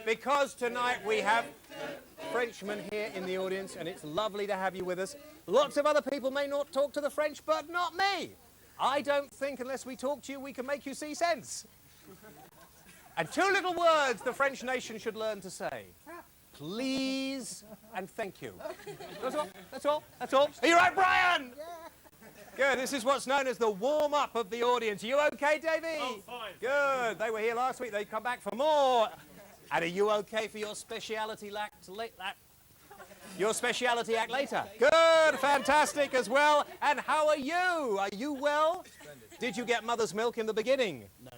Because tonight we have Frenchmen here in the audience, and it's lovely to have you with us. Lots of other people may not talk to the French, but not me. I don't think unless we talk to you, we can make you see sense. And two little words the French nation should learn to say. Please and thank you. That's all, that's all, that's all. Are you right, Brian? Yeah. Good, this is what's known as the warm-up of the audience. Are you okay, Davey? Oh, fine. Good, they were here last week, they come back for more. And are you okay for your speciality your speciality act later? Good, fantastic as well. And how are you? Are you well? Splendid. Did you get mother's milk in the beginning? No.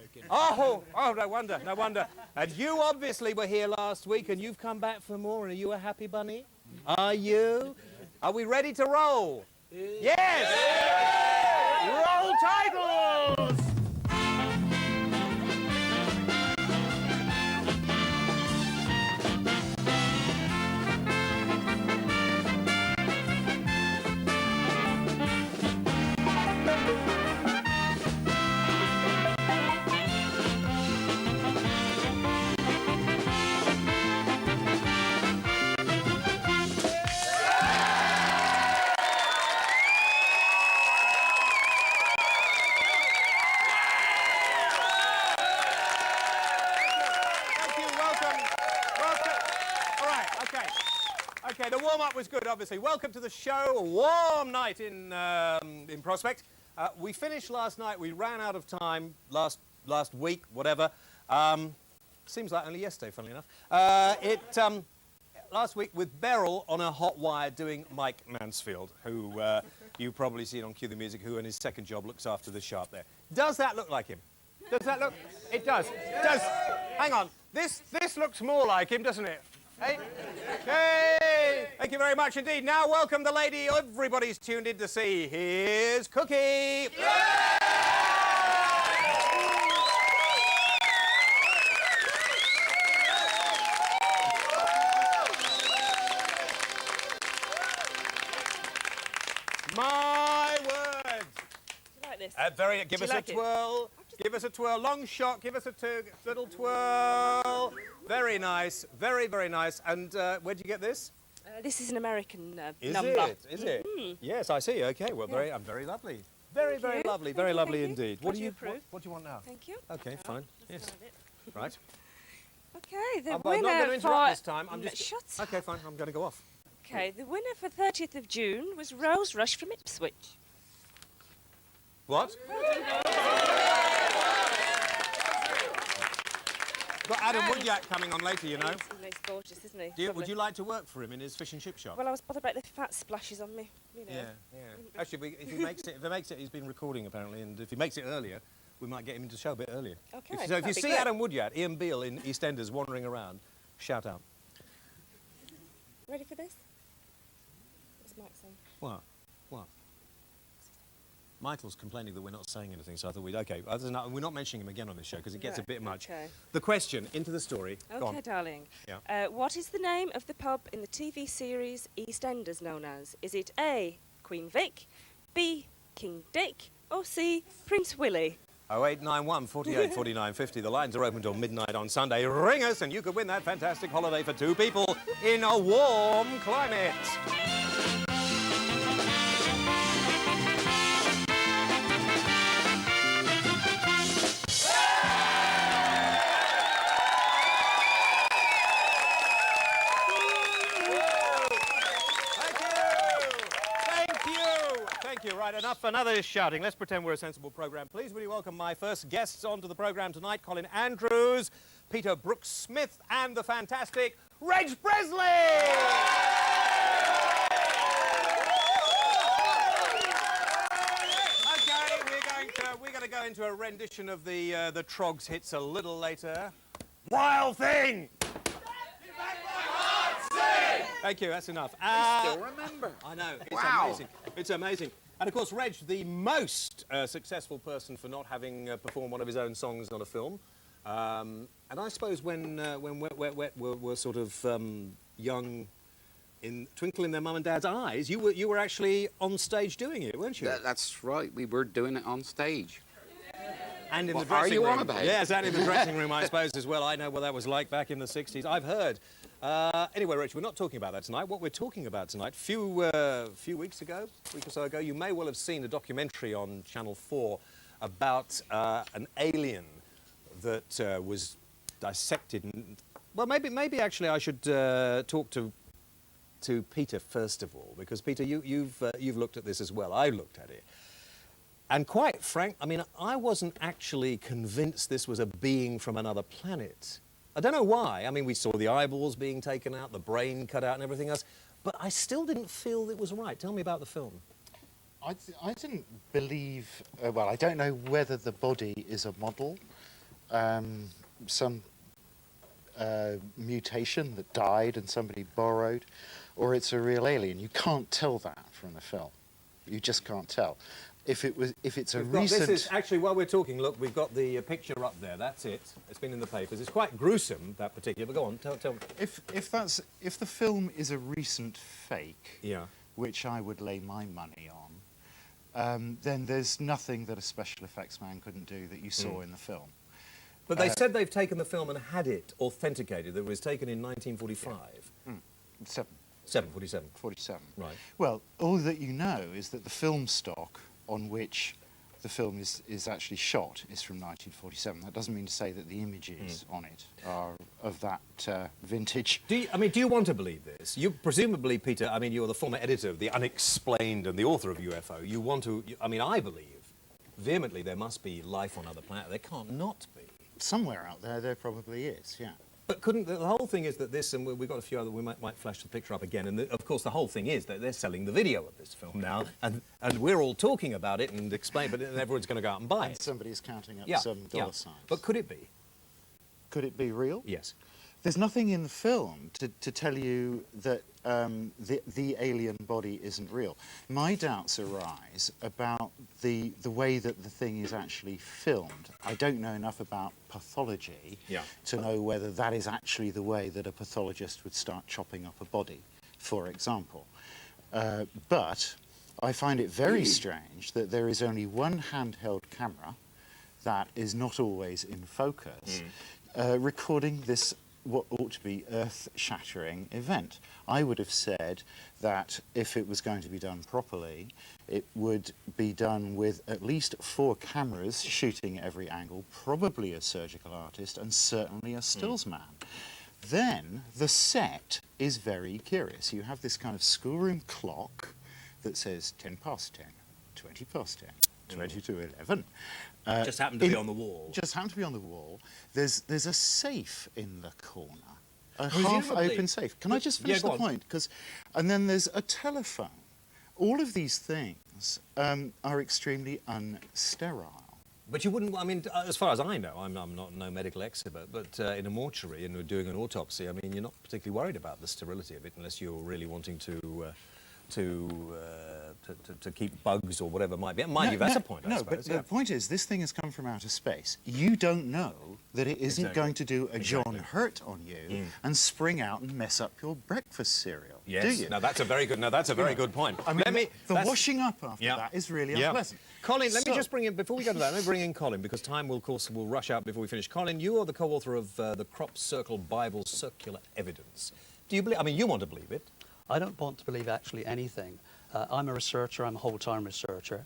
Oh, no wonder, no wonder. And you obviously were here last week and you've come back for more. And are you a happy bunny? Are you? Are we ready to roll? Yes! Roll titles! Okay, the warm-up was good, obviously. Welcome to the show. A warm night in Prospect. We finished last night. We ran out of time last week, whatever. Seems like only yesterday, funnily enough. Last week with Beryl on a hot wire doing Mike Mansfield, who you've probably seen on Cue the Music, who in his second job looks after the sharp there. Does that look like him? Does that look? It does. Hang on. This looks more like him, doesn't it? Hey. Hey! Thank you very much indeed. Now welcome the lady everybody's tuned in to see. Here's Kooki! Yeah! My words! Do you like this? Give us a twirl. Give us a twirl. Long shot. Give us a little twirl. Very nice. Very, very nice. And where'd you get this? This is an American number. Is it? Yes, I see. Okay. Well, I'm very lovely. Very, very lovely. Very lovely indeed. What do you want now? Thank you. Okay, fine. Yes. Right. Okay, the I'm winner not going to interrupt this time. Shut up. Okay, fine. I'm going to go off. Okay, the winner for 30th of June was Rose Rush from Ipswich. What? Got Adam Woodyatt coming on later, you know. He's gorgeous, isn't he? Would you like to work for him in his fish and chip shop? Well, I was bothered about the fat splashes on me, you know. Yeah. Actually, if he makes it, he's been recording apparently, and if he makes it earlier, we might get him into the show a bit earlier. Okay. So if you see Adam Woodyatt, Ian Beale in EastEnders wandering around, shout out. Ready for this? It's Mike's on. What? Michael's complaining that we're not saying anything, so I thought we'd... Okay, other than that, we're not mentioning him again on this show because it gets a bit much. Okay. The question, into the story. Okay, darling. Yeah. What is the name of the pub in the TV series EastEnders known as? Is it A, Queen Vic, B, King Dick, or C, Prince Willie? 0891 48 49 50. The lines are open till midnight on Sunday. Ring us and you could win that fantastic holiday for two people in a warm climate. Right, enough, another shouting. Let's pretend we're a sensible programme. Please, will you welcome my first guests onto the programme tonight, Colin Andrews, Peter Brookesmith, and the fantastic Reg Presley! Okay, we're going to go into a rendition of the Trogs hits a little later. Wild Thing! Thank you, that's enough. I still remember. I know, it's amazing. It's amazing. And of course, Reg, the most successful person for not having performed one of his own songs on a film. And I suppose when Wet Wet Wet were sort of young, in twinkle in their mum and dad's eyes, you were actually on stage doing it, weren't you? That's right. We were doing it on stage. And in What the are dressing you room. on about? Yes, and in the dressing room, I suppose, as well. I know what that was like back in the 60s. I've heard. Anyway, Rich, we're not talking about that tonight. What we're talking about tonight, few weeks ago, a week or so ago, you may well have seen a documentary on Channel 4 about an alien that was dissected. Well, maybe actually I should talk to Peter first of all, because Peter, you've looked at this as well. I looked at it. And quite frank, I mean, I wasn't actually convinced this was a being from another planet. I don't know why. I mean, we saw the eyeballs being taken out, the brain cut out and everything else, but I still didn't feel it was right. Tell me about the film. I didn't believe, well, I don't know whether the body is a model, some mutation that died and somebody borrowed, or it's a real alien. You can't tell that from the film. You just can't tell. If it's a recent... This is actually, while we're talking, look, we've got the picture up there. That's it. It's been in the papers. It's quite gruesome, that particular, but go on, tell me. If the film is a recent fake, Yeah. which I would lay my money on, then there's nothing that a special effects man couldn't do that you saw in the film. But they said they've taken the film and had it authenticated. That it was taken in 1945. Yeah. 47. 47. Right. Well, all that you know is that the film stock on which the film is actually shot is from 1947. That doesn't mean to say that the images on it are of that vintage. Do you want to believe this? You presumably, Peter, I mean, you're the former editor of The Unexplained and the author of UFO. You want to, I mean, I believe vehemently there must be life on other planets. There can't not be. Somewhere out there probably is, yeah. But couldn't, the whole thing is that this, and we've got a few other, we might flash the picture up again, and of course the whole thing is that they're selling the video of this film now, and we're all talking about it and explain, but everyone's going to go out and buy it. Somebody's counting up Yeah, some dollar yeah. signs. But could it be? Could it be real? Yes. There's nothing in the film to tell you that the alien body isn't real. My doubts arise about the way that the thing is actually filmed. I don't know enough about pathology to know whether that is actually the way that a pathologist would start chopping up a body, for example. But I find it very strange that there is only one handheld camera that is not always in focus, recording this what ought to be earth-shattering event. I would have said that if it was going to be done properly, it would be done with at least 4 cameras shooting every angle, probably a surgical artist, and certainly a stills man. Then the set is very curious. You have this kind of schoolroom clock that says 10 past 10, 20 past 10, 20 to 11. Just happened to be on the wall. Just happened to be on the wall. There's a safe in the corner, a Presumably. half-open safe. Can I just finish the point? And then there's a telephone. All of these things are extremely unsterile. But you wouldn't, I mean, as far as I know, I'm not no medical expert, but in a mortuary and we're doing an autopsy, I mean, you're not particularly worried about the sterility of it unless you're really wanting to keep bugs or whatever it might be. Mind you, that's a point, I suppose. But the point is, this thing has come from outer space. You don't know that it isn't going to do a John Hurt on you and spring out and mess up your breakfast cereal, yes. do you? Now, that's a very good point. I mean, the washing up after that is really unpleasant. Colin, let me just bring in, before we go to that, let me bring in Colin, because time will, of course, will rush out before we finish. Colin, you are the co-author of the Crop Circle Bible Circular Evidence. Do you believe, I mean, you want to believe it. I don't want to believe actually anything. I'm a researcher, I'm a whole-time researcher.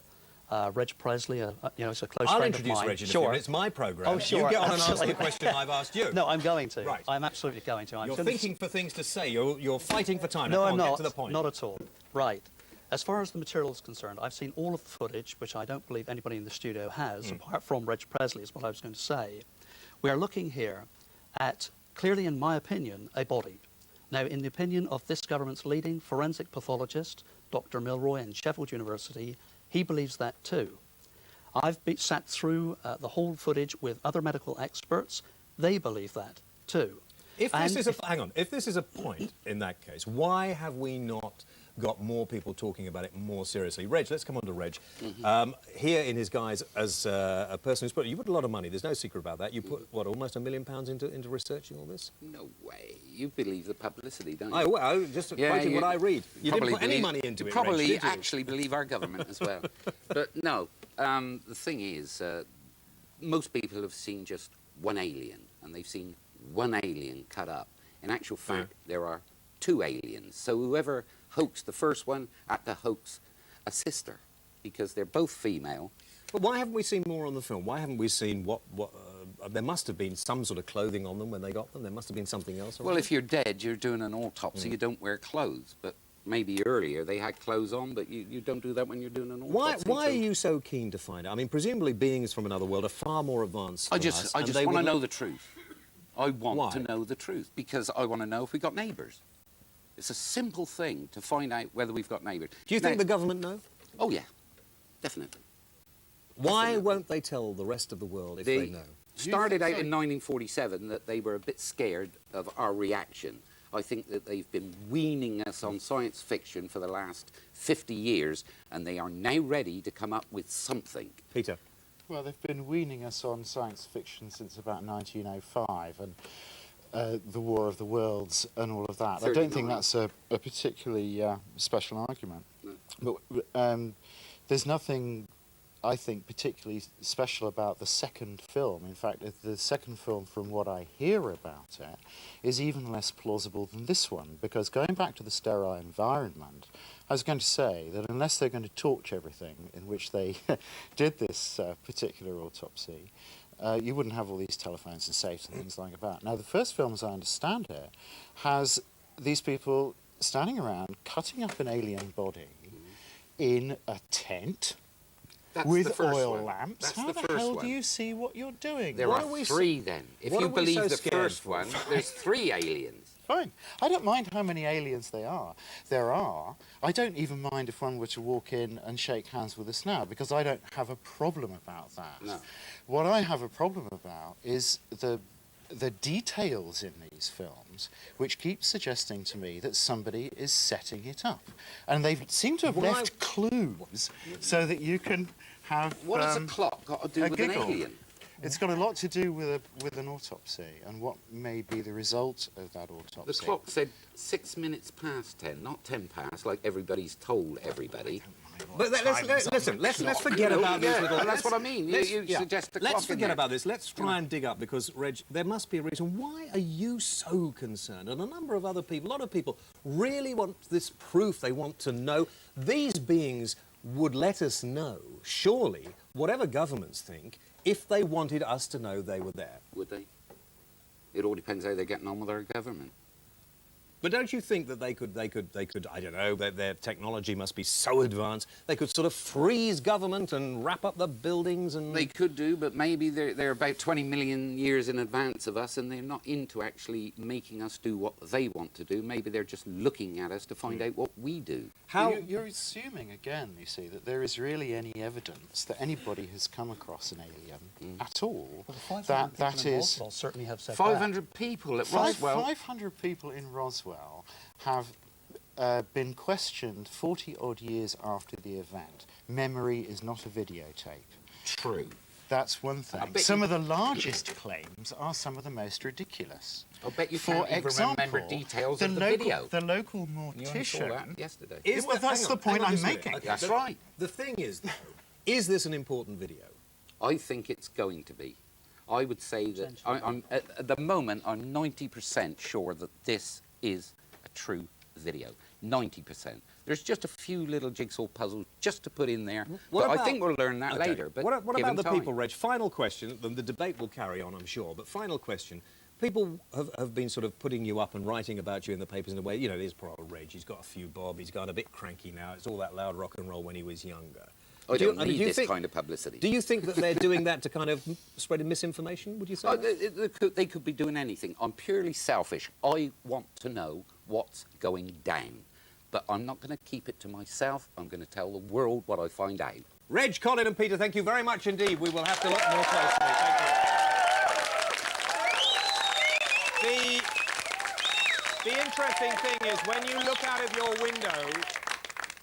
Reg Presley, you know, is a close friend of mine. I'll introduce Reg in a few minutes. It's my programme. Oh, sure. You get on and answer the question I've asked you. No, I'm going to. Right. I'm absolutely going to. You're thinking for things to say. You're fighting for time. No, Now, I'm come on, not. Get to the point. Not at all. Right. As far as the material is concerned, I've seen all of the footage, which I don't believe anybody in the studio has, apart from Reg Presley, is what I was going to say. We are looking here at, clearly in my opinion, a body. Now, in the opinion of this government's leading forensic pathologist, Dr. Milroy in Sheffield University, he believes that too. I've sat through the whole footage with other medical experts. They believe that too. If this is a point in that case, why have we not got more people talking about it more seriously? Reg, let's come on to Reg. Here in his guise as a person who's you put a lot of money, there's no secret about that. You put, what, almost £1 million into researching all this? No way. You believe the publicity, don't you? I just quoting what I read. You didn't put any money into it, Reg, probably did you? actually believe our government as well. But no, the thing is, most people have seen just one alien, and they've seen one alien cut up. In actual fact, there are two aliens. So whoever hoaxed the first one had to hoax a sister, because they're both female. But why haven't we seen more on the film? Why haven't we seen what there must have been some sort of clothing on them when they got them. There must have been something else. Well, if you're dead, you're doing an autopsy. You don't wear clothes. But maybe earlier they had clothes on, but you don't do that when you're doing an autopsy. Why are you so keen to find out? I mean, presumably beings from another world are far more advanced I than just us, want and to they know the truth. I want Why? to know the truth because I want to know if we got neighbours. It's a simple thing to find out whether we've got neighbours. Do you think the government know? Oh, yeah, definitely. Why won't they tell the rest of the world if they know? Started out in 1947 that they were a bit scared of our reaction. I think that they've been weaning us on science fiction for the last 50 years, and they are now ready to come up with something. Peter? Well, they've been weaning us on science fiction since about 1905, and the War of the Worlds and all of that. 39. I don't think that's a particularly special argument. No. But there's nothing, I think, particularly special about the second film. In fact, the second film, from what I hear about it, is even less plausible than this one, because going back to the sterile environment, I was going to say that unless they're going to torch everything in which they did this particular autopsy, you wouldn't have all these telephones and safes and things like that. Now, the first film, as I understand it, has these people standing around cutting up an alien body in a tent, That's with the first oil one. lamps. That's How the the first hell one. do you see what you're doing? There What are are we three then. If what you are we believe so the scared first for? one, there's three aliens. Fine. I don't mind how many aliens there are. I don't even mind if one were to walk in and shake hands with us now, because I don't have a problem about that. No. What I have a problem about is the details in these films, which keep suggesting to me that somebody is setting it up. And they seem to have Why- left clues so that you can have What has a clock got to do a with giggle. an alien? It's got a lot to do with an autopsy and what may be the result of that autopsy. The clock said 6 minutes past 10, not 10 past, like everybody's told everybody. But let's forget about these little... That's what I mean. You suggest the clock Let's in forget there. about this. Let's try and dig up, because, Reg, there must be a reason. Why are you so concerned? And a number of other people, a lot of people, really want this proof. They want to know. These beings would let us know, surely, whatever governments think, if they wanted us to know they were there. Would they? It all depends how they're getting on with our government. But don't you think that they could, I don't know, their technology must be so advanced, they could sort of freeze government and wrap up the buildings and... They could do, but maybe they're about 20 million years in advance of us, and they're not into actually making us do what they want to do. Maybe they're just looking at us to find out what we do. How... You're assuming, again, you see, that there is really any evidence that anybody has come across an alien at all. Well, That is... Roswell certainly have said 500 people at Roswell. 500 people in Roswell have been questioned 40-odd years after the event. Memory is not a videotape. True. That's one thing. bet Some you- of the largest claims are some of the most ridiculous. I bet you For can't even example, remember details the of the local, video. The local You only saw mortician... that yesterday. Is Well, that's hang the on, point hang on I'm just a minute. making. Okay, That's the- right. The thing is, though, is this an important video? I think it's going to be. I would say that I'm, at the moment, I'm 90% sure that this is a true video. 90%. There's just a few little jigsaw puzzles just to put in there. What But I about- think we'll learn that Okay. later. But what given about the time. people, Reg? Final question. The debate will carry on, I'm sure. But final question. People have been sort of putting you up and writing about you in the papers in a way, you know, there's poor old Reg, he's got a few bob, he's gone a bit cranky now. It's all that loud rock and roll when he was younger. I Do you- don't I mean, need do you this think- kind of publicity. Do you think that they're doing that to kind of spread misinformation, would you say? Oh, they could be doing anything. I'm purely selfish. I want to know what's going down. But I'm not going to keep it to myself. I'm going to tell the world what I find out. Reg, Colin and Peter, thank you very much indeed. We will have to look more closely. Thank you. The interesting thing is when you look out of your window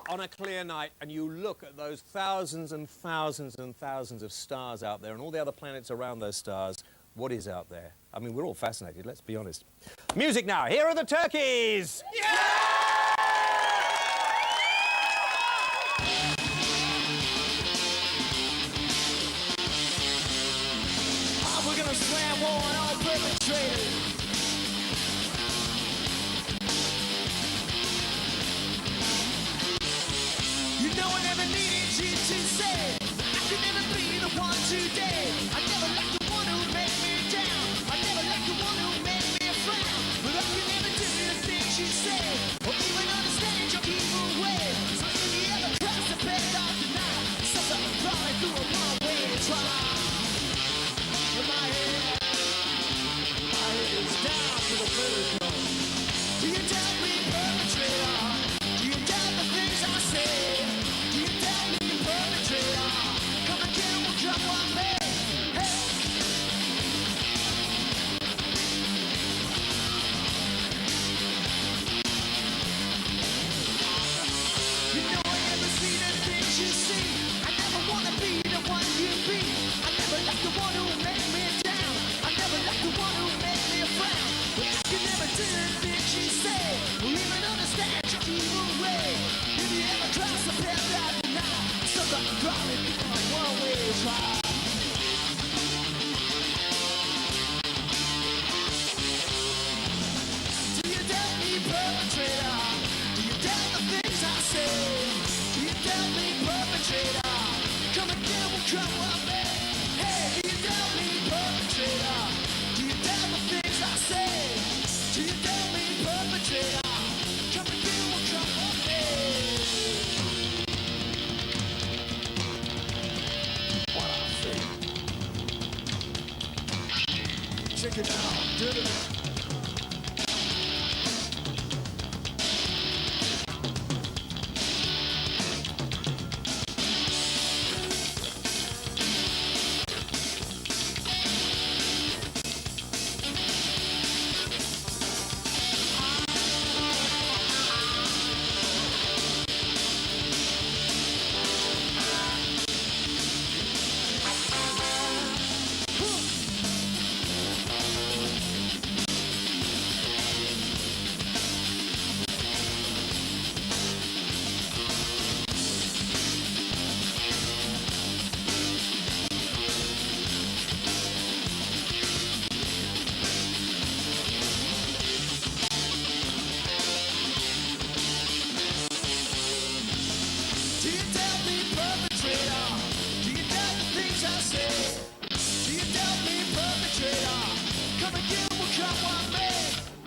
on a clear night and you look at those thousands and thousands and thousands of stars out there and all the other planets around those stars, what is out there? I mean, we're all fascinated, let's be honest. Music now. Here are the Turkeys! warn all perpetrators. You know I never needed you to say I could never be the one today. I never liked the one who made me down. I never liked the one who made me frown. But I could never do the things you say, or even understand your evil way. So if you ever cross the path tonight, something probably through a one-way drive. In my head is down to the vertical. Do you doubt me, perpetrator? Do you doubt the things I say? Do you doubt me, perpetrator? Come again, we'll drop one man. Hey! You know I never see the things you see. I never wanna be the one you be. I never like the one who made me down. I never like the one who made me frown. But I can never do the things you say, or even understand your evil way. If you ever cross the path that night, somebody probably be a one-way drive. Do you doubt me, perpetrator? Do you doubt the things I say? Do you doubt me, perpetrator? Come again, we'll come one day. Hey, do you doubt me, perpetrator? Do you doubt the things I say? Do you doubt me, perpetrator? Come again, we'll come one day. What I say? Check it out, did it? Do you doubt me, perpetrator? Do you doubt the things I say? Do you doubt me, perpetrator? Come again, we'll come one day.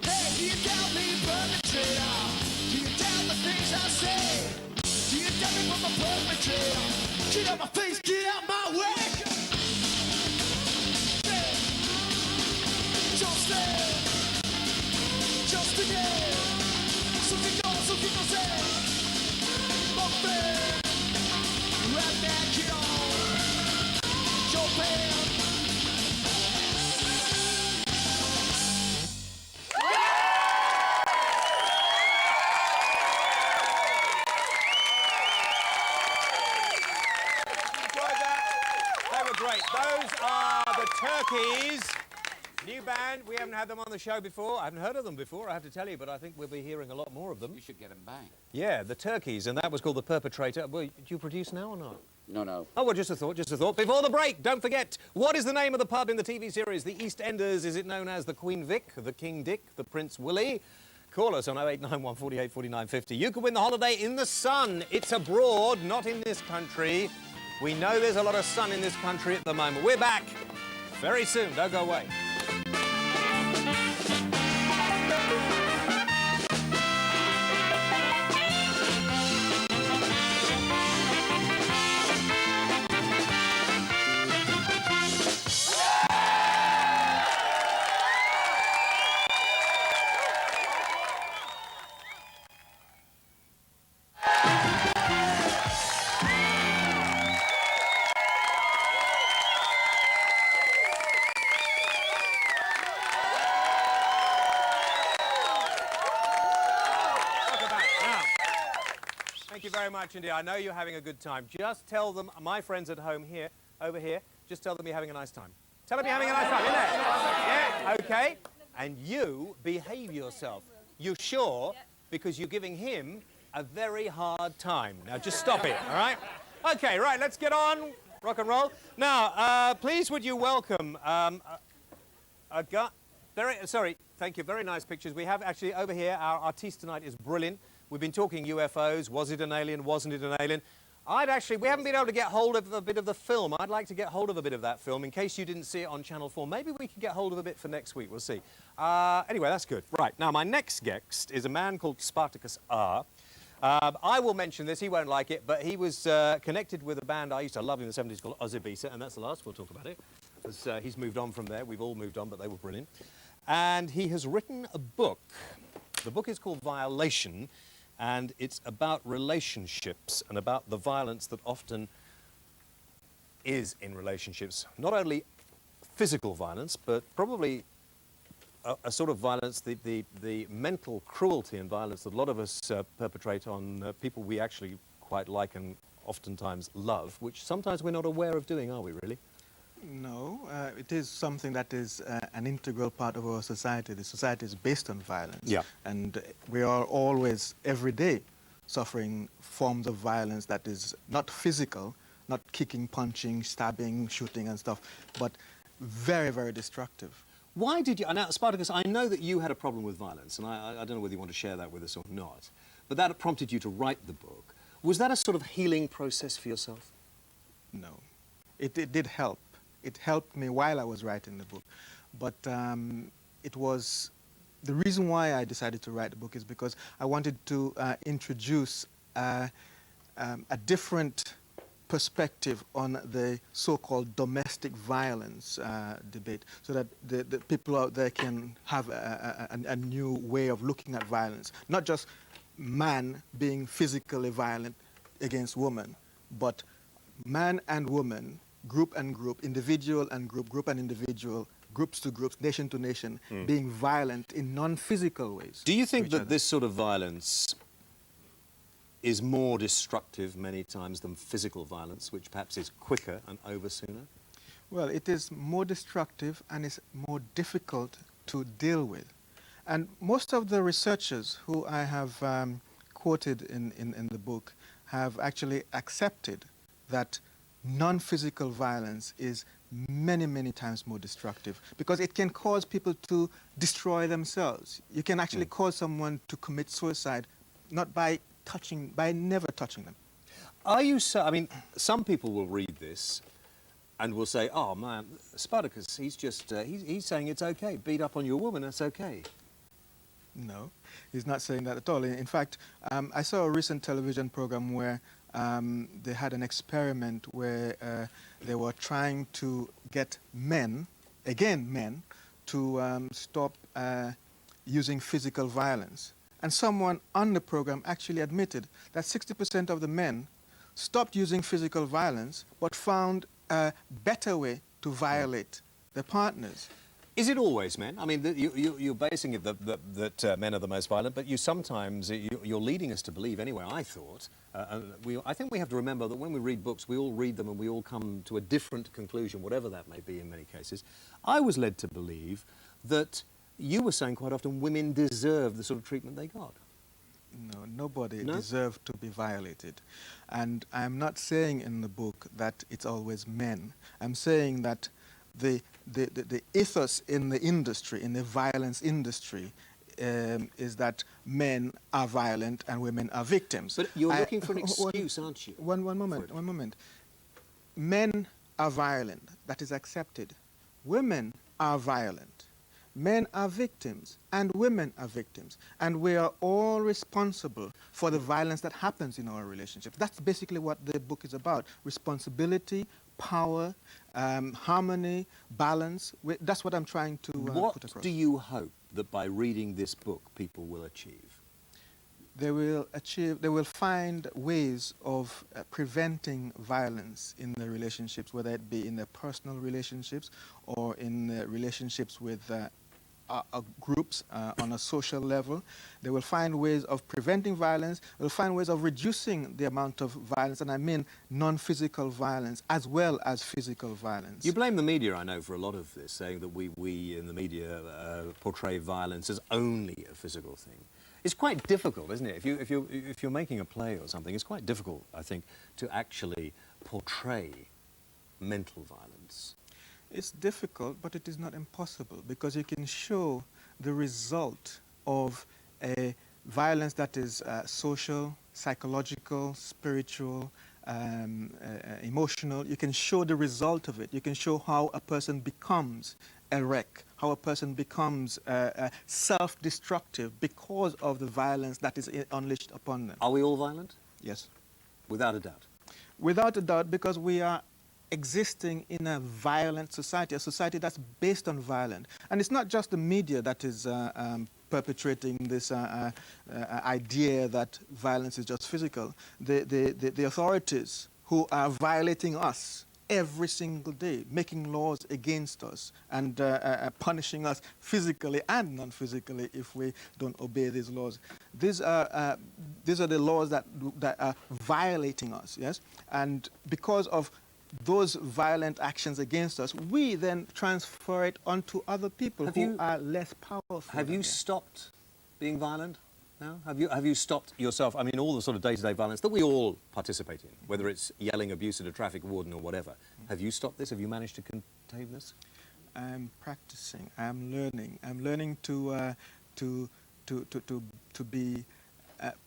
Hey, do you doubt me, perpetrator? Do you doubt the things I say? Do you doubt me, I'm a perpetrator? Get out my face, get out my way! Hey, just stay, just today. So que no sé. Right back here on Showbiz. Enjoyed that? They were great. Those are the Turkeys. New band. We haven't had them on the show before. I haven't heard of them before, I have to tell you, but I think we'll be hearing a lot more of them. You should get them back. Yeah, the Turkeys, and that was called The Perpetrator. Well, do you produce now or not? No, no. Oh, well, just a thought, just a thought. Before the break, don't forget, what is the name of the pub in the TV series The EastEnders? Is it known as the Queen Vic, the King Dick, the Prince Willie? Call us on 0891 48 49 50. You could win the holiday in the sun. It's abroad, not in this country. We know there's a lot of sun in this country at the moment. We're back very soon. Don't go away. Thank you very much indeed. I know you're having a good time. Just tell them, my friends at home here, over here, just tell them you're having a nice time. Tell them you're having a nice time, isn't it? Yeah, okay. And you behave yourself. You sure? Because you're giving him a very hard time. Now just stop it, all right? Okay, right, let's get on. Rock and roll. Now, please would you welcome Sorry, thank you. Very nice pictures. We have actually over here, our artiste tonight is brilliant. We've been talking UFOs. Was it an alien? Wasn't it an alien? We haven't been able to get hold of a bit of the film. I'd like to get hold of a bit of that film in case you didn't see it on Channel 4. Maybe we can get hold of a bit for next week. We'll see. Anyway, that's good. Right, now my next guest is a man called Spartacus R. I will mention this, he won't like it, but he was connected with a band I used to love in the 70s called Ozibisa, and that's the last we'll talk about it. Because he's moved on from there. We've all moved on, but they were brilliant. And he has written a book. The book is called Violation, and it's about relationships and about the violence that often is in relationships. Not only physical violence, but probably a sort of violence, the mental cruelty and violence that a lot of us perpetrate on people we actually quite like and oftentimes love, which sometimes we're not aware of doing, are we really? No, it is something that is an integral part of our society. The society is based on violence. Yeah. And we are always, every day, suffering forms of violence that is not physical, not kicking, punching, stabbing, shooting and stuff, but very, very destructive. Why did you... Now, Spartacus, I know that you had a problem with violence, and I don't know whether you want to share that with us or not, but that prompted you to write the book. Was that a sort of healing process for yourself? No. It did help. It helped me while I was writing the book. But it was... The reason why I decided to write the book is because I wanted to introduce a different perspective on the so-called domestic violence debate, so that the people out there can have a new way of looking at violence. Not just man being physically violent against woman, but man and woman, group and group, individual and group and individual, groups to groups, nation to nation, being violent in non-physical ways. Do you think that this sort of violence is more destructive many times than physical violence, which perhaps is quicker and over sooner? Well, it is more destructive and it's more difficult to deal with. And most of the researchers who I have quoted in the book have actually accepted that non-physical violence is many, many times more destructive because it can cause people to destroy themselves. You can actually cause someone to commit suicide not by never touching them. Are you so... I mean, some people will read this and will say, oh, man, Spartacus, he's just... he's saying it's okay. Beat up on your woman, that's okay. No, he's not saying that at all. In fact, I saw a recent television program where they had an experiment where they were trying to get men, again men, to stop using physical violence. And someone on the program actually admitted that 60% of the men stopped using physical violence but found a better way to violate their partners. Is it always men? I mean, you're basing it that men are the most violent, but you sometimes, you're leading us to believe, anyway, I thought, I think we have to remember that when we read books, we all read them and we all come to a different conclusion, whatever that may be in many cases. I was led to believe that you were saying quite often women deserve the sort of treatment they got. No, nobody deserved to be violated. And I'm not saying in the book that it's always men. I'm saying that the ethos in the industry, in the violence industry, is that men are violent and women are victims. But you're looking for an excuse, aren't you? One moment. Men are violent. That is accepted. Women are violent. Men are victims and women are victims. And we are all responsible for the violence that happens in our relationships. That's basically what the book is about. Responsibility, power, harmony, balance. That's what I'm trying to put across. What do you hope that by reading this book people will achieve? They will find ways of preventing violence in their relationships, whether it be in their personal relationships or in relationships with groups on a social level. They will find ways of preventing violence. They will find ways of reducing the amount of violence, and I mean non-physical violence as well as physical violence. You blame the media, I know, for a lot of this, saying that we in the media portray violence as only a physical thing. It's quite difficult, isn't it? If you're making a play or something, it's quite difficult, I think, to actually portray mental violence. It's difficult, but it is not impossible, because you can show the result of a violence that is social, psychological, spiritual, emotional. You can show the result of it. You can show how a person becomes a wreck, how a person becomes self-destructive because of the violence that is unleashed upon them. Are we all violent? Yes. Without a doubt. Without a doubt, because we are existing in a violent society, a society that's based on violence. And it's not just the media that is perpetrating this idea that violence is just physical. The authorities who are violating us every single day, making laws against us and punishing us physically and non-physically if we don't obey these laws. These are the laws that are violating us, yes? And because of those violent actions against us, we then transfer it onto other people who are less powerful. Have you stopped being violent now? Have you stopped yourself? I mean, all the sort of day-to-day violence that we all participate in, whether it's yelling abuse at a traffic warden or whatever. Have you stopped this? Have you managed to contain this? I'm practicing. I'm learning. I'm learning to be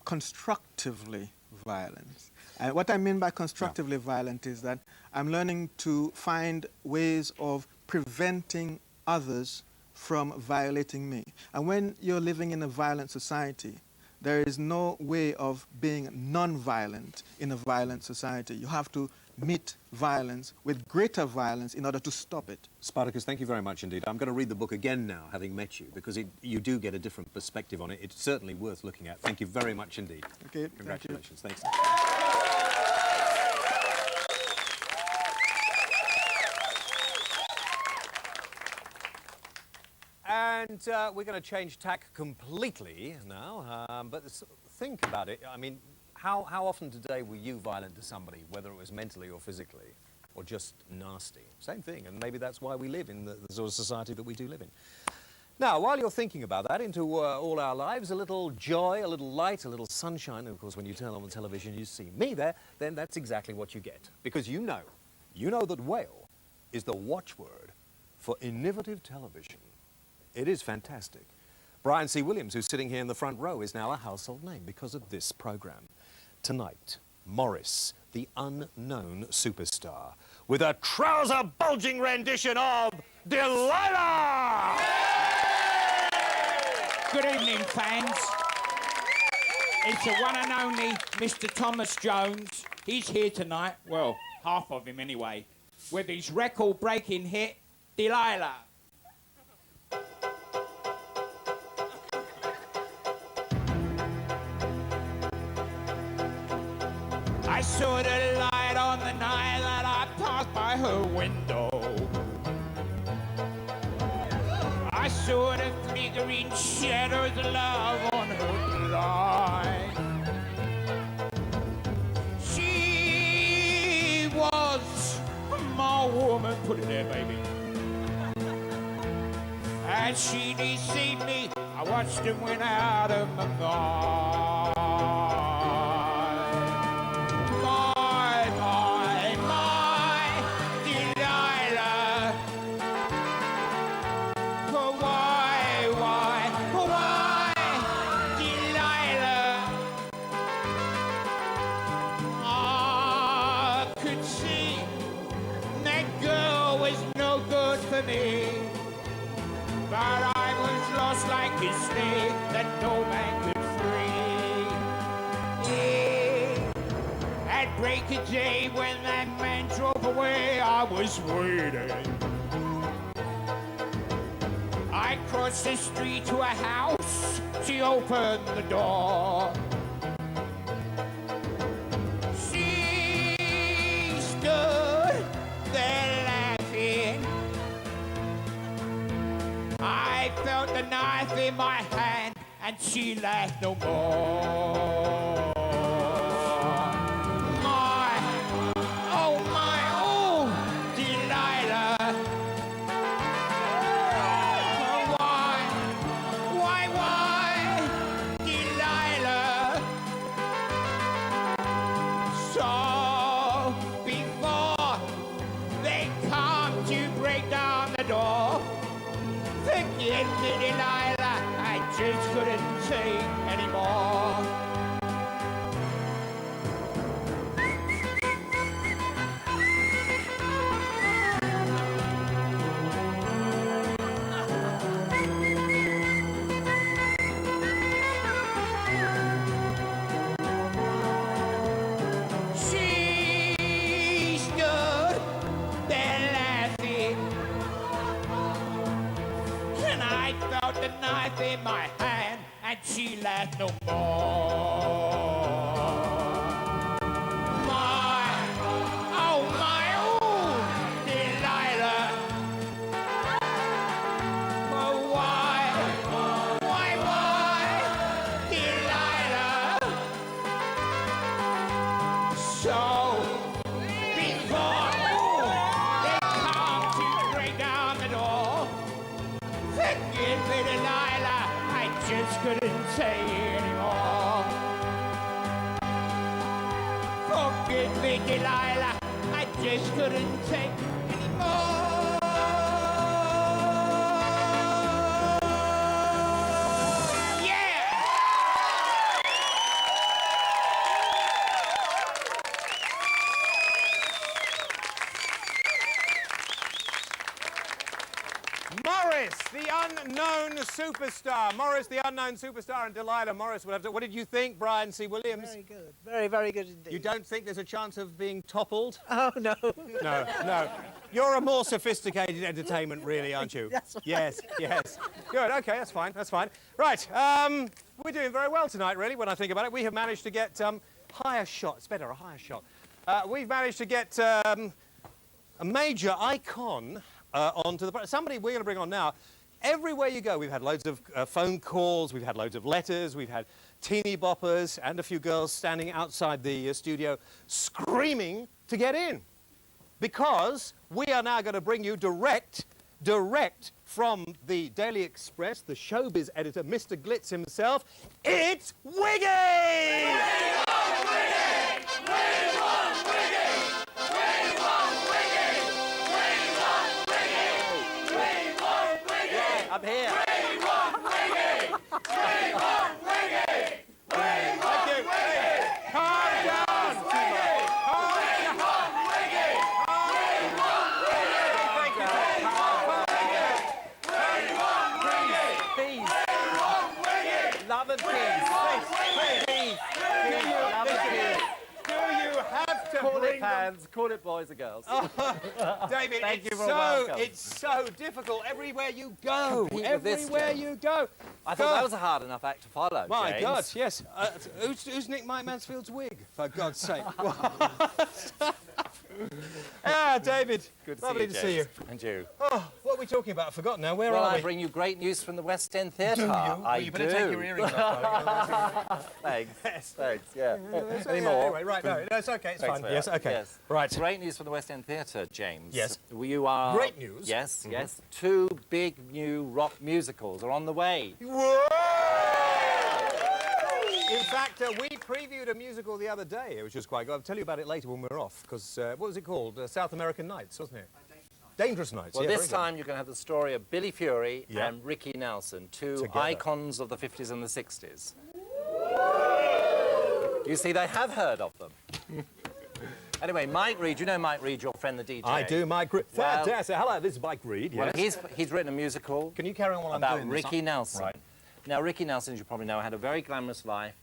constructively violent. And what I mean by constructively violent is that I'm learning to find ways of preventing others from violating me. And when you're living in a violent society, there is no way of being non-violent in a violent society. You have to meet violence with greater violence in order to stop it. Spartacus, thank you very much indeed. I'm going to read the book again now, having met you, because you do get a different perspective on it. It's certainly worth looking at. Thank you very much indeed. Okay, congratulations. Thanks. And we're going to change tack completely now, but think about it. I mean, how often today were you violent to somebody, whether it was mentally or physically, or just nasty? Same thing, and maybe that's why we live in the sort of society that we do live in. Now, while you're thinking about that, into all our lives, a little joy, a little light, a little sunshine, and of course when you turn on the television you see me there, then that's exactly what you get. Because you know that whale is the watchword for innovative television. It is fantastic. Brian C. Williams, who's sitting here in the front row, is now a household name because of this program. Tonight, Maurice, the unknown superstar, with a trouser-bulging rendition of Delilah! Good evening, fans. It's the one and only Mr. Thomas Jones. He's here tonight, well, half of him anyway, with his record-breaking hit, Delilah. I saw the light on the night that I passed by her window. I saw the flickering shadows of love on her blind. She was my woman, put it there, baby. And she deceived me, I watched her went out of my mind. But I was lost like a snake that no man could free. At break of day when that man drove away, I was waiting. I crossed the street to a house, she opened the door. She stood there laughing. I felt the knife in my hand, and she laughed no more. Oh, Delilah. Why, Delilah? So before they come to break down Forgive me, Delilah, I just couldn't take anymore. She stood there laughing, and I felt the knife in my hand, and she laughed no more. My own Delilah. Oh, why, Delilah? So, before they come to break down the door, forgive me, Delilah, I just couldn't say anymore. Forgive me, Delilah, I just couldn't take anymore. Yeah! Maurice, the unknown superstar. Maurice, the unknown superstar, and Delilah Morris would have to... What did you think, Brian C. Williams? Very good. Very, very good indeed. You don't think there's a chance of being toppled? Oh, no. No, no. You're a more sophisticated entertainment, really, aren't you? That's right. Yes, yes. Good, OK, that's fine, that's fine. Right, we're doing very well tonight, really, when I think about it. We have managed to get higher shots, better, a higher shot. We've managed to get a major icon onto the... Somebody we're going to bring on now. Everywhere you go, we've had loads of phone calls, we've had loads of letters, we've had teeny boppers and a few girls standing outside the studio screaming to get in. Because we are now going to bring you direct from the Daily Express, the Showbiz editor, Mr. Glitz himself, it's Wiggy! I'm here. Thank you. Calm down. Peace. Love and peace. Peace. Love and peace. Do you have to Call bring it pans, call it boys and girls. David, Thank you it's for welcome. it's so difficult everywhere you go. Compete with this, Everywhere James. you go. I thought that was a hard enough act to follow, My James. God, yes. Who's nicked Mike Mansfield's wig, for God's sake? David, Good lovely to see you. James. And you. Oh, what are we talking about? I've forgotten now. Where Well, are I we? bring you great news from the West End Theatre. Well, you better take your earrings off. Thanks. Yes. Thanks, yeah. Any Yeah, more? Anyway, right, no, it's okay, it's Thanks fine. for Yes, that. okay. Yes. Right. Great news from the West End Theatre, James. Yes. You are... Great news. Yes, yes. 2 big new rock musicals are on the way. Whoa! In fact, we previewed a musical the other day. It was just quite good. I'll tell you about it later when we're off, because what was it called? South American Nights, wasn't it? Dangerous Nights. Well, yeah, this very good. time you're going to have the story of Billy Fury Yeah. and Ricky Nelson, 2 Together. icons of the 50s and the 60s. You see, they have heard of them. Anyway, Mike Reid, you know Mike Reid, your friend the DJ? I do, Mike Reid. Well- Fantastic. Hello, this is Mike Reid. Well, Yes. he's written a musical Can you carry on while I'm about doing this? Ricky Nelson. Right. Now, Ricky Nelson, as you probably know, had a very glamorous life.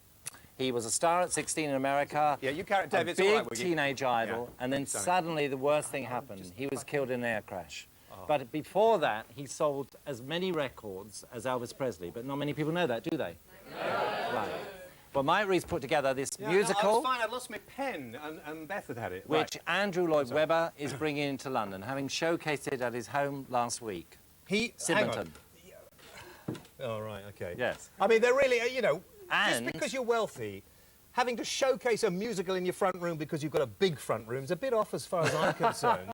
He was a star at 16 in America. Yeah, you carry it, David. A It's all big right, Wiggy. teenage idol, Yeah, and then done it. suddenly the worst thing happened. He was killed in an air crash. But before that, he sold as many records as Elvis Presley. But not many people know that, do they? No. Right. Well, Mike Reid's put together this Yeah, no, I musical, was fine. I lost my pen, and Beth had had it. which Right. Andrew Lloyd Webber is bringing into London, having showcased it at his home last week. Hang Simonton. on. Oh, right, okay. Yes. I mean, they're really, you know, And- just because you're wealthy, having to showcase a musical in your front room because you've got a big front room is a bit off as far as I'm concerned.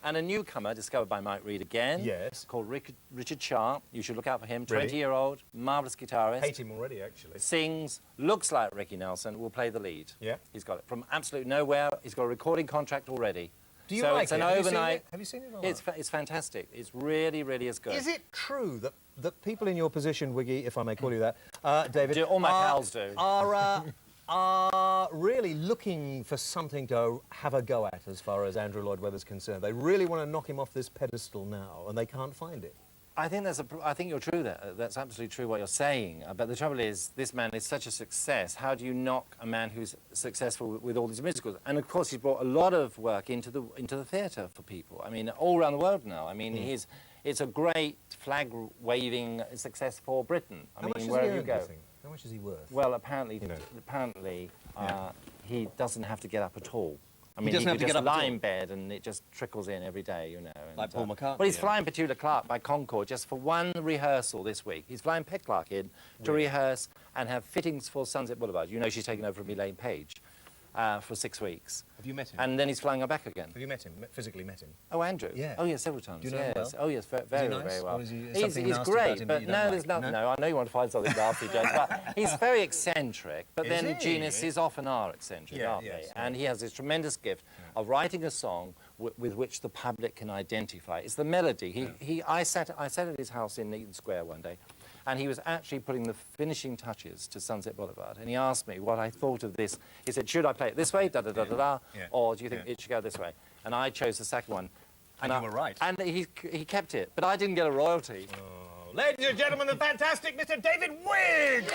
And a newcomer discovered by Mike Reid again. Yes. Called Richard Sharp. You should look out for him. Really? 20-year-old, marvellous guitarist. Hate him already, actually. Sings, looks like Ricky Nelson, will play the lead. Yeah. He's got it from absolute nowhere. He's got a recording contract already. Do you so like it's an it? Have you seen overnight. it? Have you seen it or It's not? it's fantastic. It's really, really is good. Is it true that people in your position, Wiggy, if I may call you that, David, All my pals do. are really looking for something to have a go at as far as Andrew Lloyd Webber's concerned? They really want to knock him off this pedestal now, and they can't find it. I think you're true there. That's absolutely true what you're saying. But the trouble is, this man is such a success. How do you knock a man who's successful with all these musicals? And of course, he's brought a lot of work into the theatre for people. I mean, all around the world now. I mean, it's a great flag-waving success for Britain. I mean, wherever you go. How much is he worth? Well, apparently, he doesn't have to get up at all. I mean, he doesn't have could to just get up at lie all? in bed and it just trickles in every day, you know. Like Paul McCartney, Well, he's yeah. flying Petula Clark by Concorde just for one rehearsal this week. He's flying Pet Clark in to rehearse and have fittings for Sunset Boulevard. You know she's taken over from Elaine Page for 6 weeks. Have you met him? And then he's flying her back again. Have you met him? Physically met him? Oh, Andrew? Yeah. Oh, yes, several times. Do you know him yes. well? Oh, yes, very, nice? very well. Or is he he's something nasty great, about him that but you no, don't there's like? no, No? no. I know you want to find something nasty, James, but he's very eccentric. But Is then he? geniuses often are eccentric, Yeah, aren't yes, they? yeah. And he has this tremendous gift of writing a song with which the public can identify. It's the melody. I sat at his house in Eaton Square one day, and he was actually putting the finishing touches to Sunset Boulevard. And he asked me what I thought of this. He said, should I play it this way, da-da-da-da-da, or do you think it should go this way? And I chose the second one. And you were right. And he kept it, but I didn't get a royalty. Oh, ladies and gentlemen, the fantastic Mr. David Wigg!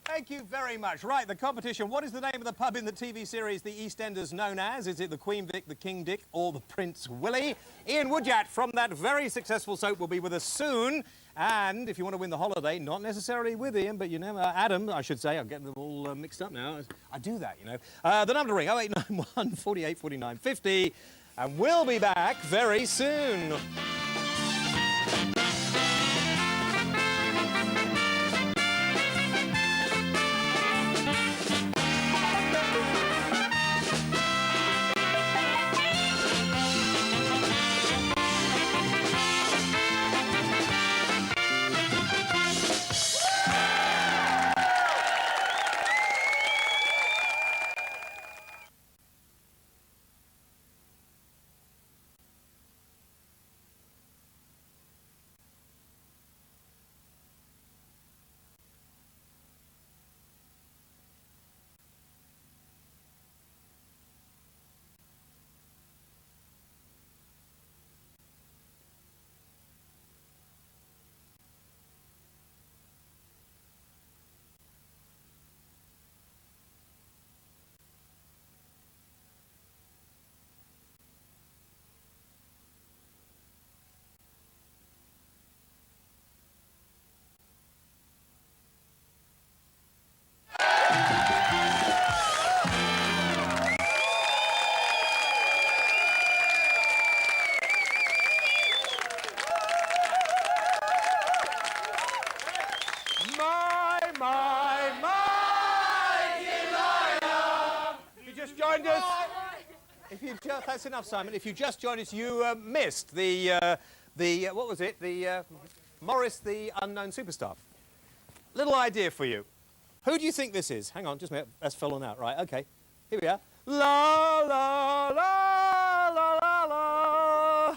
Thank you very much. Right, the competition. What is the name of the pub in the TV series The EastEnders known as? Is it the Queen Vic, the King Dick, or the Prince Willie? Ian Woodyatt from that very successful soap will be with us soon. And if you want to win the holiday, not necessarily with Ian, but you know, Adam, I should say, I'm getting them all mixed up now. I do that, you know. The number to ring, 0891 48 49 50. And we'll be back very soon. That's enough, Simon. If you just joined us, you missed the what was it? The Maurice, the Unknown Superstar. Little idea for you. Who do you think this is? Hang on, just a minute. That's fallen out. Right, okay. Here we are. La, la, la, la, la,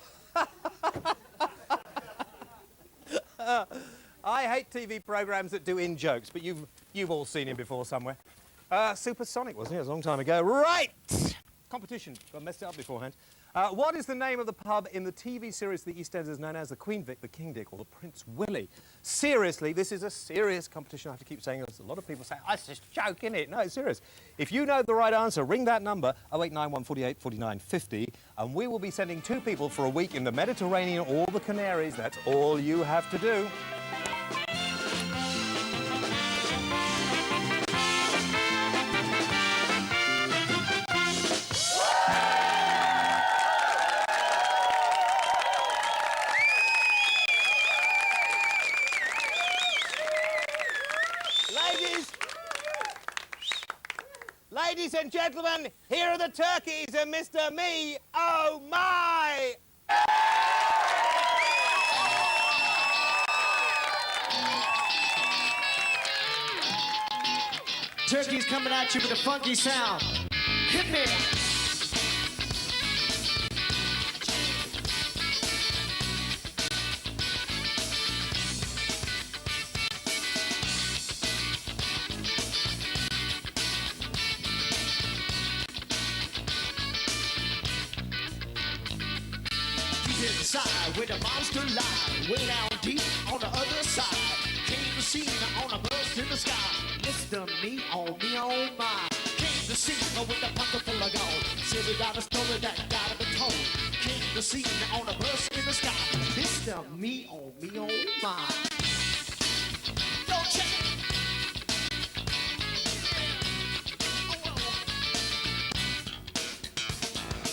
la. I hate TV programmes that do in-jokes, but you've all seen him before somewhere. Supersonic, wasn't it? It was a long time ago. Right! Competition. I messed it up beforehand. What is the name of the pub in the TV series The EastEnders known as the Queen Vic, the King Dick, or the Prince Willie? Seriously, this is a serious competition. I have to keep saying this. A lot of people say, oh, it's just a joke, innit? No, it's serious. If you know the right answer, ring that number, 0891 48 49 50, and we will be sending 2 people for a week in the Mediterranean or the Canaries. That's all you have to do. Ladies and gentlemen, here are the turkeys and Mr. Me, oh my! Turkey's coming at you with a funky sound. Hit me. Inside where the monster lie, way down deep on the other side. Came to see on a burst in the sky. Mr. Me on my. Came to see with a pocket full of gold. Said we got a story that gotta be told. Came to see on a burst in the sky. Mr. Me on my. Yo, check it.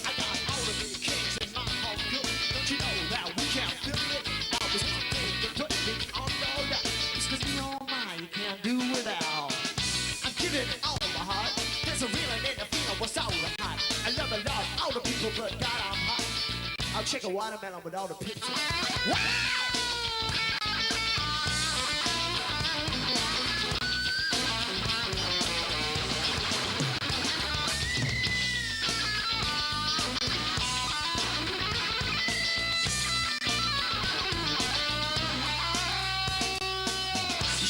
I got all of these kings in my home good. Don't you know that we can't feel it? I was thinking to put me on your lap. It's 'cause me on mine, you can't do without. I'm giving all my heart. There's a feeling in the feeling was all hot. I love and love all the people, but God, I'm hot. I'll check a watermelon with all the pictures. Wow!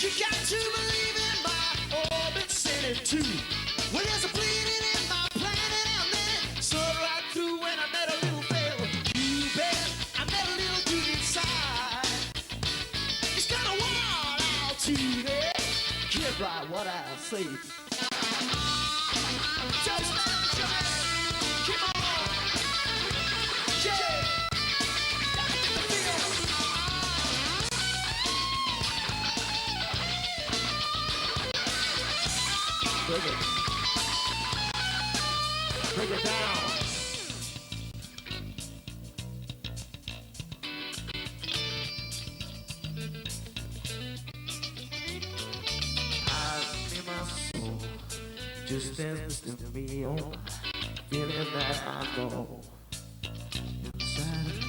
You got to believe in my orbit city too. Well, there's a bleeding in my planet out there. So right through when I met a little girl. You bet I met a little dude inside. It's got a wild altitude. Get right what I say. Just keep on. Yeah. Bring it down. I feel my soul just as Mr. Me on, feeling that I know inside.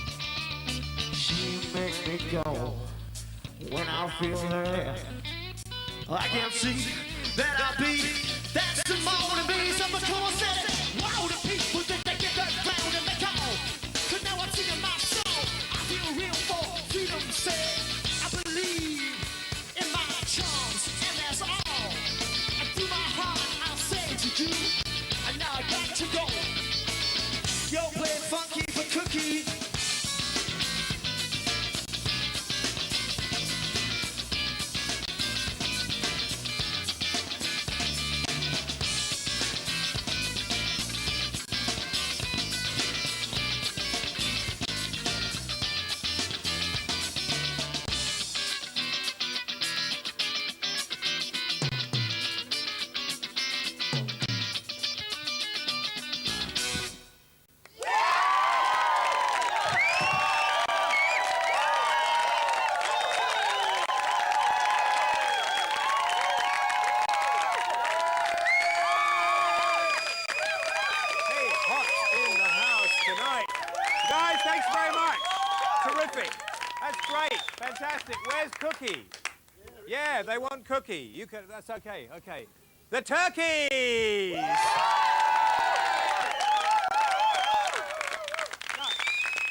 She makes me go when I feel her. I can see that I be. That's the motive base of a corset. Wow, the people that they get that round and they call. 'Cause now I'm singing my song. I feel real for freedom, said. I believe in my charms, and that's all. And through my heart, I'll say to you, and now I got to go. Yo, play funky for Kooki. Hey, hot in the house tonight. Guys, thanks very much. Terrific. That's great. Fantastic. Where's Kooki? Yeah, they want Kooki. You can. That's okay. Okay. The turkeys.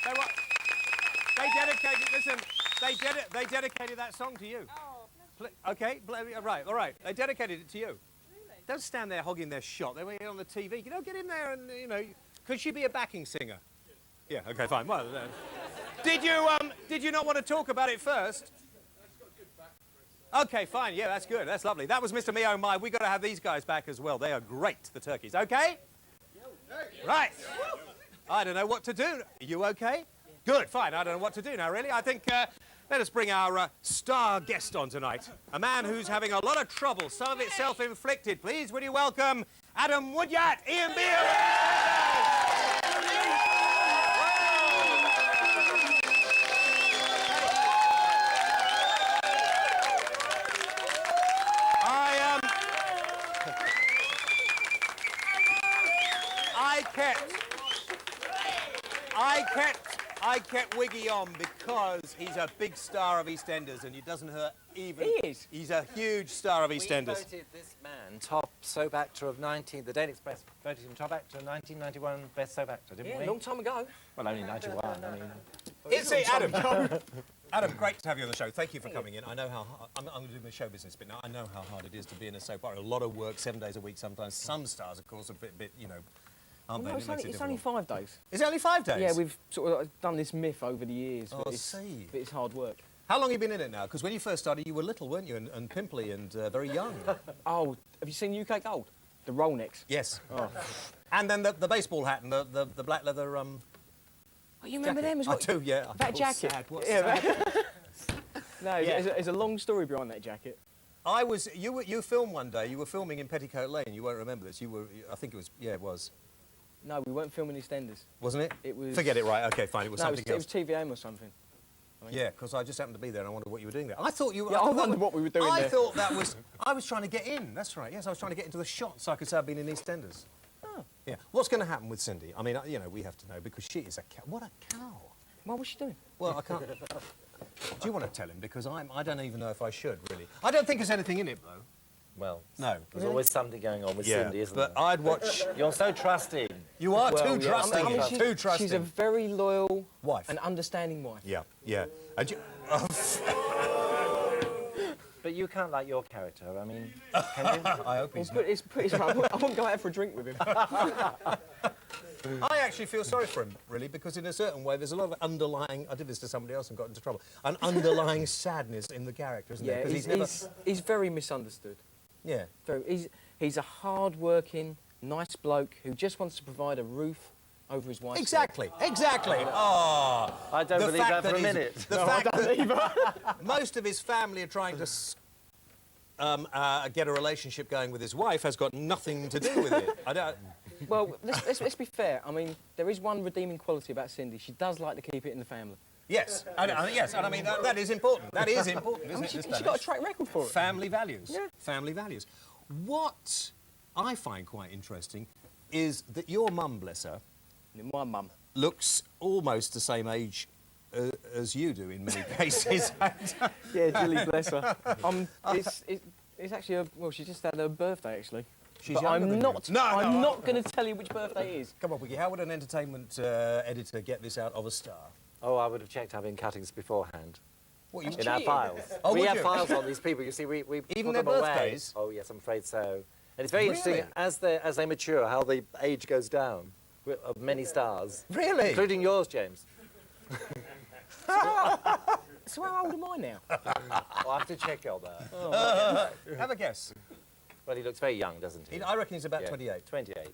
No, they dedicated. Listen, they dedicated that song to you. Okay. Right. All right. They dedicated it to you. Don't stand there hogging their shot. They were on the TV. You know, get in there and, you know, could she be a backing singer? Yeah, okay, fine. Well, did you not want to talk about it first? Okay, fine. Yeah, that's good. That's lovely. That was Mr. Me Oh My. We've got to have these guys back as well. They are great, the turkeys. Okay? Right. I don't know what to do. Are you okay? Good, fine. I don't know what to do now, really. I think let us bring our star guest on tonight. A man who's having a lot of trouble, some of it self-inflicted. Please, would you welcome Adam Woodyatt, Ian Beale. I kept Wiggy on because he's a big star of EastEnders, and it doesn't hurt even. He is. He's a huge star of We EastEnders. voted this man top soap actor of 19... The Daily Express voted him top actor of 1991 best soap actor, didn't Yeah, we? a long time ago. Well, only 91, I mean... See, Adam. Adam, great to have you on the show. Thank you for coming in. I know how... I'm going to do my show business bit now. I know how hard it is to be in a soap opera. A lot of work, 7 days a week sometimes. Some stars, of course, are a bit you know... Aren't Well, they? no, It makes it it's only difficult. 5 days. Is it only 5 days? Yeah, we've sort of done this myth over the years. Oh, but I see. But it's hard work. How long have you been in it now? Because when you first started, you were little, weren't you? And pimply and very young. Oh, have you seen UK Gold? The Rolnex. Yes. Oh. And then the baseball hat and the black leather Oh, you remember jacket. them as well? I do, yeah. That jacket. Sad. What's Yeah, sad? No, Yeah. there's a long story behind that jacket. You filmed one day. You were filming in Petticoat Lane. You won't remember this. I think it was. Yeah, it was. No, we weren't filming EastEnders. Wasn't it? It was. Forget it. Right. Okay. Fine. It was No, something it else. was TVM or something. Yeah, because I just happened to be there and I wondered what you were doing there. I thought you. Yeah, I thought wondered what we were doing I there. thought that was. I was trying to get in. That's right. Yes, I was trying to get into the shot so I could say I've been in EastEnders. Oh. Yeah. What's going to happen with Cindy? I mean, you know, we have to know because she is a cow. What a cow. What was she doing? Well, I can't. Do you want to tell him? Because I don't even know if I should, really. I don't think there's anything in it, though. Well, No. there's always something going on with Cindy, isn't but there? I'd watch... You're so trusting. You are Well, too yeah, trusting. I mean, Too trusting. She's a very loyal Wife. and understanding wife. Yeah, yeah. And you... But you can't like your character, I mean, can you? I hope he's not. It's pretty I wouldn't go out for a drink with him. I actually feel sorry for him, really, because in a certain way there's a lot of underlying... I did this to somebody else and got into trouble. An underlying sadness in the character, isn't there? Yeah, 'Cause he's very misunderstood. Yeah. He's a hard-working, nice bloke who just wants to provide a roof over his wife's Exactly, exactly. Oh, I don't believe that for a minute. The fact that most of his family are trying to get a relationship going with his wife has got nothing to do with it. I don't... Well, let's be fair. I mean, there is one redeeming quality about Cindy. She does like to keep it in the family. Yes, yes, and I mean, that is important. That is important, isn't it? She's this got a day? track record for it. Family values. Yeah. Family values. What I find quite interesting is that your mum, bless her, My mum. looks almost the same age as you do in many cases. Yeah, Jilly, bless her. It's actually well, she just had her birthday actually. She's But younger I'm than not. you. No, I'm no, not going to tell you which birthday it is. Come on, Wiggy, how would an entertainment editor get this out of a star? Oh, I would have checked our in cuttings beforehand. What, you In our cheating. files. Oh, we would have you? files on these people. You see, we Even put their them away. birthdays? Oh, yes, I'm afraid so. And it's very interesting Really? as they mature, how the age goes down of many stars, Really? including yours, James. So how old am I now? I'll have to check on that. Have a guess. Well, he looks very young, doesn't he? I reckon he's about Yeah, 28. 28.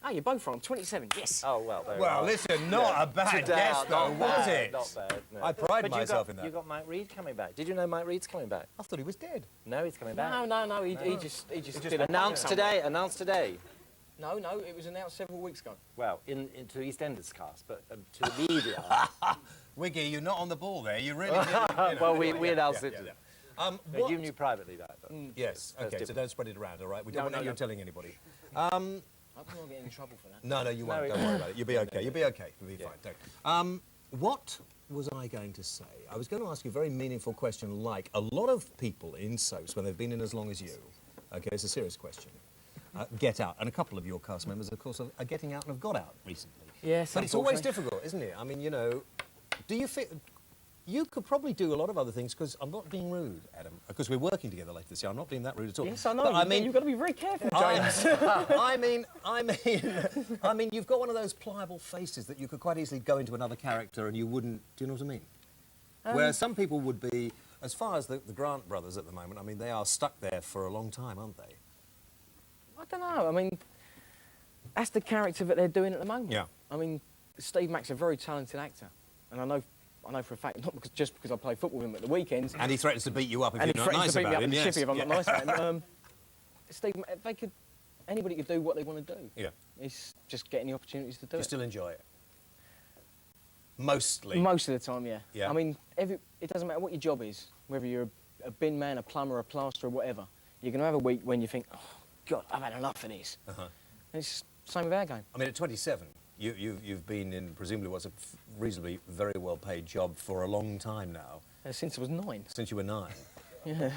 Oh, you're both wrong. 27. Yes. Oh, well, very Well, well. listen, not a bad Today, guess, though, not was bad, it? Not bad, no. I pride But myself in that. You got Mike Reed coming back. Did you know Mike Reed's coming back? I thought he was dead. No, he's coming back. No. He just did a Announced today. Announced today. No, it was announced several weeks ago. Well, into EastEnders cast, but to the media. Wiggy, you're not on the ball there. You really did. You know. Well, we announced it. But But you knew privately that. But Yes, That's okay, so different. don't spread it around, all right? We don't want you telling anybody. I don't want to get in trouble for that. No, you won't. Don't worry about it. You'll be okay. You'll be okay. You'll be fine. Don't. What was I going to say? I was going to ask you a very meaningful question like a lot of people in soaps, when they've been in as long as you, okay, it's a serious question, get out. And a couple of your cast members, of course, are getting out and have got out recently. Yes, But it's always unfortunately. difficult, isn't it? I mean, you know, do you feel... You could probably do a lot of other things, because I'm not being rude, Adam, because we're working together later this year. I'm not being that rude at all. Yes, I know. But You've got to be very careful, James. I mean, you've got one of those pliable faces that you could quite easily go into another character and you wouldn't. Do you know what I mean? Whereas some people would be, as far as the Grant brothers at the moment, I mean, they are stuck there for a long time, aren't they? I don't know. I mean, that's the character that they're doing at the moment. Yeah. I mean, Steve Mack's a very talented actor, and I know for a fact, not just because I play football with him at the weekends. And he threatens to beat you up if and you're he not threatens nice to beat me about up him. in the Yes. chippy if I'm not nice about him. Steve, anybody could do what they want to do. Yeah. It's just getting the opportunities to do You it. still enjoy it? Mostly. Most of the time, yeah. Yeah. I mean, it doesn't matter what your job is, whether you're a bin man, a plumber, a plasterer, whatever. You're going to have a week when you think, oh, God, I've had enough of this. Uh-huh. And it's the same with our game. I mean, at 27, you've been in presumably what's a reasonably very well-paid job for a long time now. Since I was 9. Since you were 9. Yeah.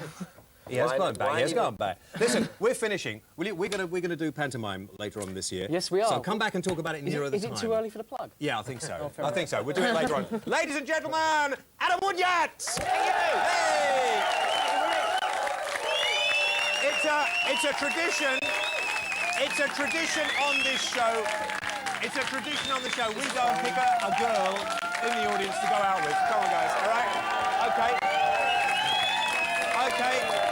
He has gone back. He has gone back. Listen, we're finishing. We're gonna do pantomime later on this year. Yes, we are. So come back and talk about it nearer the Is time. it too early for the plug? Yeah, I think so. Oh, fair I think so. We'll do it later on. Ladies and gentlemen, Adam Woodyatt. Thank you. Hey. It's a tradition. It's a tradition on this show. It's a tradition on the show. We go and pick a girl in the audience to go out with. Come on, guys. All right. Okay. Okay.